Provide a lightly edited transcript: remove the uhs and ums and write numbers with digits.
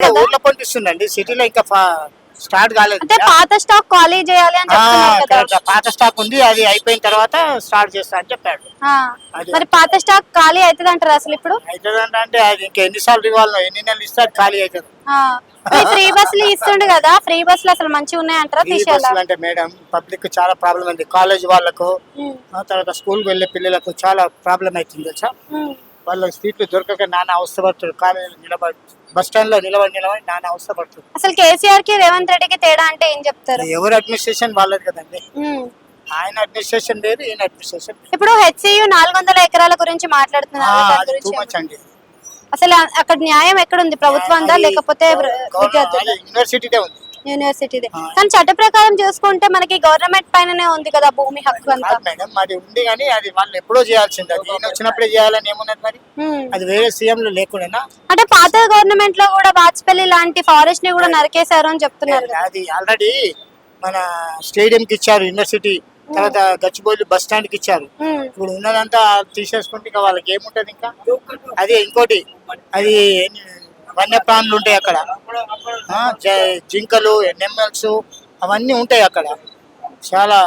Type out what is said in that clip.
కదా ఊర్లో పంపిస్తుందండి, సిటీలో ఇంకా స్టార్ట్ కాలేదు. అంటే పాత స్టాక్ ఖాళీ చేయాలి అని చెప్తున్నారు కదా. correct. పాత స్టాక్ ఉంది, అది అయిపోయిన తర్వాత స్టార్ట్ చేస్తా అని చెప్పాడు. ఆ, అది. మరి పాత స్టాక్ ఖాళీ అవుతుంది అంటారు అసలు ఇప్పుడు? అవుతుందంటే అంటే అది ఇంకా ఎన్నిసార్లు ఇవ్వాలి, ఎన్ని నెలలు ఇస్తే అది ఖాళీ అవుతుంది. ఫ్రీ బస్సులు ఇస్తుండు కదా, ఫ్రీ బస్సులు అసలు మంచిగా ఉన్నాయి అంటారా ఈ తీసేయాలా? బస్సులు అంటే మేడం పబ్లిక్ చాలా ప్రాబ్లం ఉంది, కాలేజ్ వాళ్ళకు ఆ తర్వాత స్కూల్ వెళ్ళే పిల్లలకు చాలా ప్రాబ్లం అవుతుంది తెలుసా. వాళ్ళ సీట్లు దొరకక నాన్న అవస్థ పడుతుంది, కాలేజీలో నిలబడి బస్ స్టాండ్ లో నిలబడి నాన్న అవస్థ పడుతుంది. అసలు కేసీఆర్ కి రేవంత్ రెడ్డికి తేడా అంటే ఏం చెప్తారు? ఎవరు అడ్మినిస్ట్రేషన్ వాళ్ళది కదండి, ఉమ్. ఆయన అడ్మినిస్ట్రేషన్ వేరు, ఈయన అడ్మినిస్ట్రేషన్ వేరు. ఇప్పుడు హెచ్సియు 400 ఎకరాల గురించి మాట్లాడుతున్నారు కదా, దాని అది గురించి టూ మచ్ ఏమంటారు? అండి. అసలు అక్కడ న్యాయం ఎక్కడ ఉంది? ప్రభుత్వందా అది లేకపోతే విద్యార్థులు? యూనివర్సిటీదే ఉంది. యూనివర్సిటీదే. కానీ చట్ట ప్రకారం చూసుకుంటే మనకి గవర్నమెంట్ పైననే ఉంది కదా భూమి హక్కు అంతా. కాదు మేడం, అది ఉంది కానీ అది వాళ్ళు ఎప్పుడో చేయాల్సింది, అది ఈయన వచ్చినప్పుడే చేయాలని ఏమున్నది మరి. అది వేరే సీఎంలు లేకుండా. అంటే పాత గవర్నమెంట్ లో కూడా వాజ్పేయి లాంటి ఫారెస్ట్ ని కూడా నరికేశారు అని చెప్తున్నారు కదా. అది ఆల్రెడీ మన స్టేడియం కి ఇచ్చారు, యూనివర్సిటీ తర్వాత గచ్చిబౌలి బస్ స్టాండ్ కి ఇచ్చారు. ఇప్పుడు ఉన్నదంతా తీసేసుకుంటే ఇంకా వాళ్ళకి ఏముంటది ఇంకా. అదే ఇంకోటి, అది వన్యప్రాణులు ఉంటాయి అక్కడ, జింకలు, నెమ్మల్స్ అవన్నీ ఉంటాయి అక్కడ, చాలా